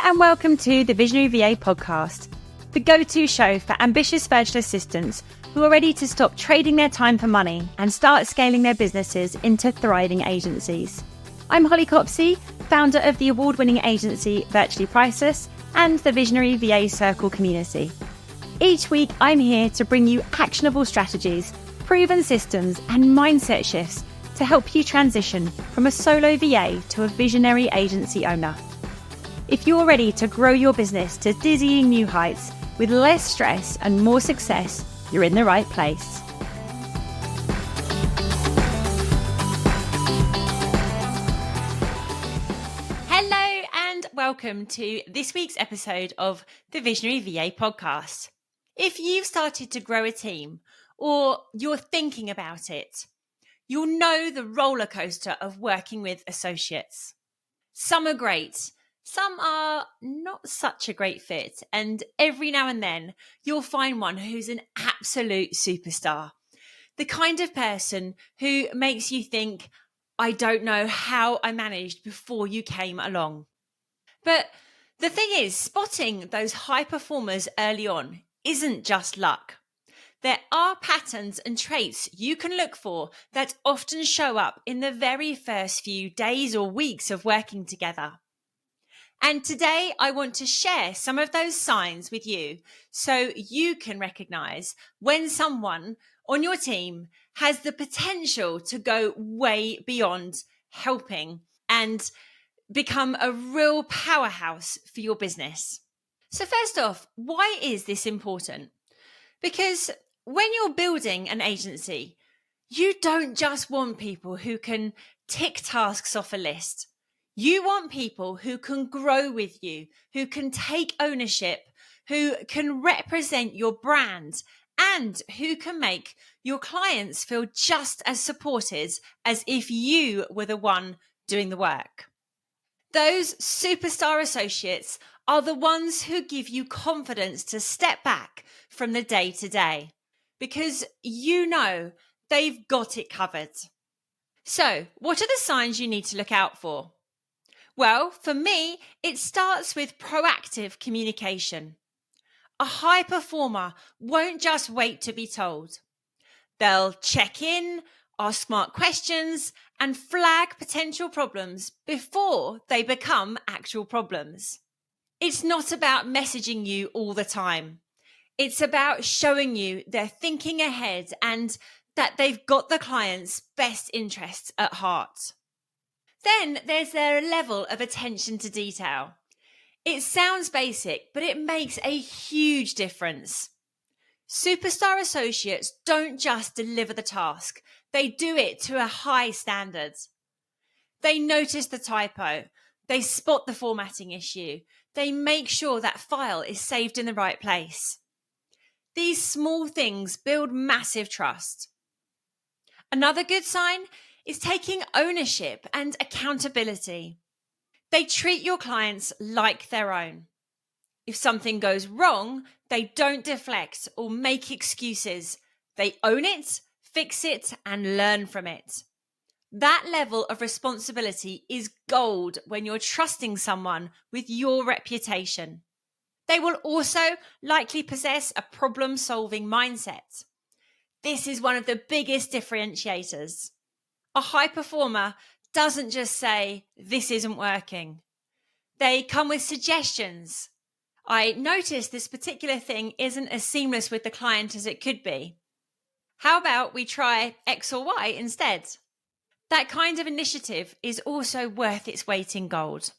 and welcome to the Visionary VA podcast, the go-to show for ambitious virtual assistants who are ready to stop trading their time for money and start scaling their businesses into thriving agencies. I'm Holly Copsey, founder of the award-winning agency Virtually Priceless and the Visionary VA Circle community. Each week, I'm here to bring you actionable strategies, proven systems, and mindset shifts to help you transition from a solo VA to a visionary agency owner. If you're ready to grow your business to dizzying new heights with less stress and more success, you're in the right place. Hello and welcome to this week's episode of the Visionary VA podcast. If you've started to grow a team or you're thinking about it, you'll know the roller coaster of working with associates. Some are great. Some are not such a great fit, and every now and then you'll find one who's an absolute superstar. The kind of person who makes you think, I don't know how I managed before you came along. But the thing is, spotting those high performers early on isn't just luck. There are patterns and traits you can look for that often show up in the very first few days or weeks of working together. And today I want to share some of those signs with you so you can recognize when someone on your team has the potential to go way beyond helping and become a real powerhouse for your business. So first off, why is this important? Because when you're building an agency, you don't just want people who can tick tasks off a list. You want people who can grow with you, who can take ownership, who can represent your brand, and who can make your clients feel just as supported as if you were the one doing the work. Those superstar associates are the ones who give you confidence to step back from the day-to-day because you know they've got it covered. So, what are the signs you need to look out for? Well, for me, it starts with proactive communication. A high performer won't just wait to be told. They'll check in, ask smart questions, and flag potential problems before they become actual problems. It's not about messaging you all the time. It's about showing you they're thinking ahead and that they've got the client's best interests at heart. Then there's their level of attention to detail. It sounds basic, but it makes a huge difference. Superstar associates don't just deliver the task, they do it to a high standard. They notice the typo, they spot the formatting issue, they make sure that file is saved in the right place. These small things build massive trust. Another good sign is taking ownership and accountability. They treat your clients like their own. If something goes wrong, they don't deflect or make excuses. They own it, fix it, and learn from it. That level of responsibility is gold when you're trusting someone with your reputation. They will also likely possess a problem-solving mindset. This is one of the biggest differentiators. A high performer doesn't just say, this isn't working. They come with suggestions. I noticed this particular thing isn't as seamless with the client as it could be. How about we try X or Y instead? That kind of initiative is also worth its weight in gold.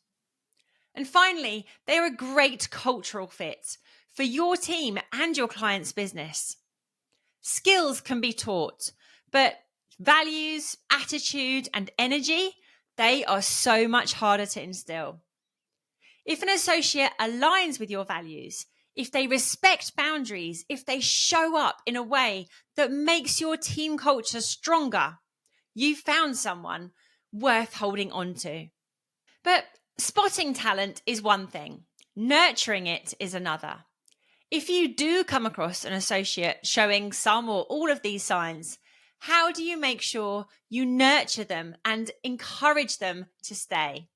And finally, they're a great cultural fit for your team and your client's business. Skills can be taught, but values, attitude, and energy, they are so much harder to instill. If an associate aligns with your values, if they respect boundaries, if they show up in a way that makes your team culture stronger, you've found someone worth holding on to. But spotting talent is one thing, nurturing it is another. If you do come across an associate showing some or all of these signs, how do you make sure you nurture them and encourage them to stay?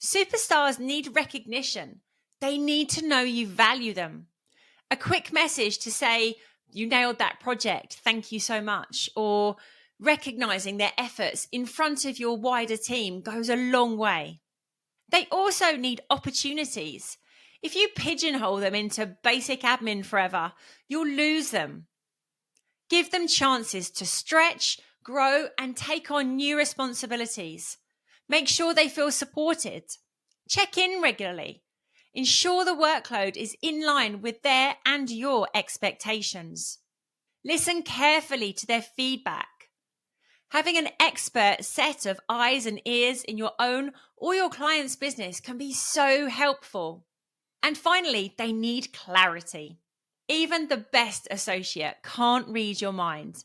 Superstars need recognition. They need to know you value them. A quick message to say, "You nailed that project, thank you so much," or recognizing their efforts in front of your wider team goes a long way. They also need opportunities. If you pigeonhole them into basic admin forever, you'll lose them. Give them chances to stretch, grow, and take on new responsibilities. Make sure they feel supported. Check in regularly. Ensure the workload is in line with their and your expectations. Listen carefully to their feedback. Having an expert set of eyes and ears in your own or your client's business can be so helpful. And finally, they need clarity. Even the best associate can't read your mind.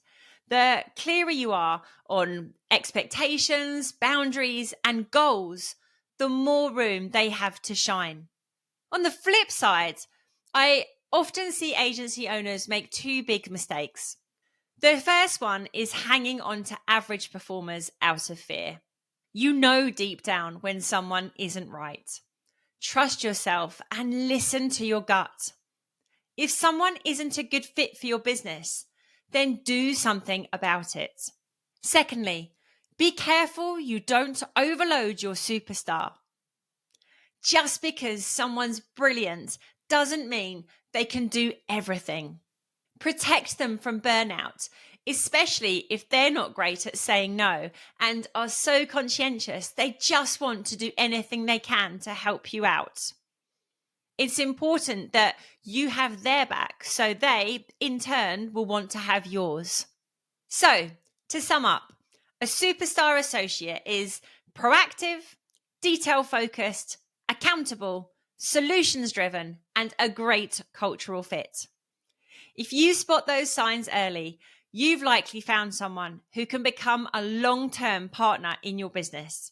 The clearer you are on expectations, boundaries, and goals, the more room they have to shine. On the flip side, I often see agency owners make two big mistakes. The first one is hanging on to average performers out of fear. You know deep down when someone isn't right. Trust yourself and listen to your gut. If someone isn't a good fit for your business, then do something about it. Secondly, be careful you don't overload your superstar. Just because someone's brilliant doesn't mean they can do everything. Protect them from burnout, especially if they're not great at saying no and are so conscientious they just want to do anything they can to help you out. It's important that you have their back so they, in turn, will want to have yours. So, to sum up, a superstar associate is proactive, detail-focused, accountable, solutions-driven, and a great cultural fit. If you spot those signs early, you've likely found someone who can become a long-term partner in your business.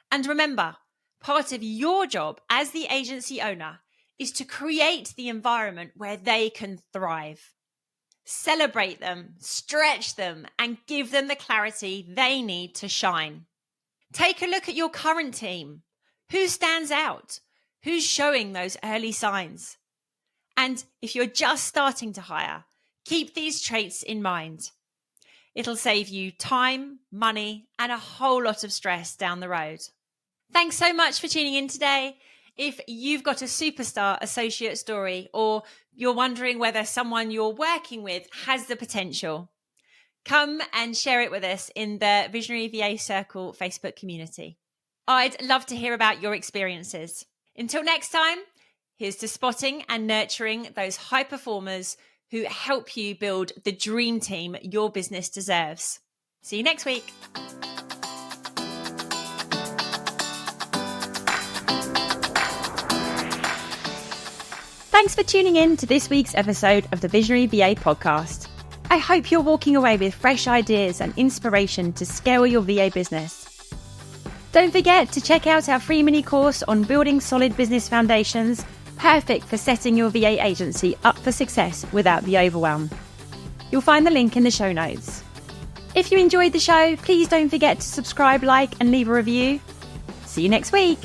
And remember, part of your job as the agency owner is to create the environment where they can thrive. Celebrate them, stretch them, and give them the clarity they need to shine. Take a look at your current team. Who stands out? Who's showing those early signs? And if you're just starting to hire, keep these traits in mind. It'll save you time, money, and a whole lot of stress down the road. Thanks so much for tuning in today. If you've got a superstar associate story or you're wondering whether someone you're working with has the potential, come and share it with us in the Visionary VA Circle Facebook community. I'd love to hear about your experiences. Until next time, here's to spotting and nurturing those high performers who help you build the dream team your business deserves. See you next week. Thanks for tuning in to this week's episode of the Visionary VA podcast. I hope you're walking away with fresh ideas and inspiration to scale your VA business. Don't forget to check out our free mini course on building solid business foundations, perfect for setting your VA agency up for success without the overwhelm. You'll find the link in the show notes. If you enjoyed the show, please don't forget to subscribe, like, and leave a review. See you next week.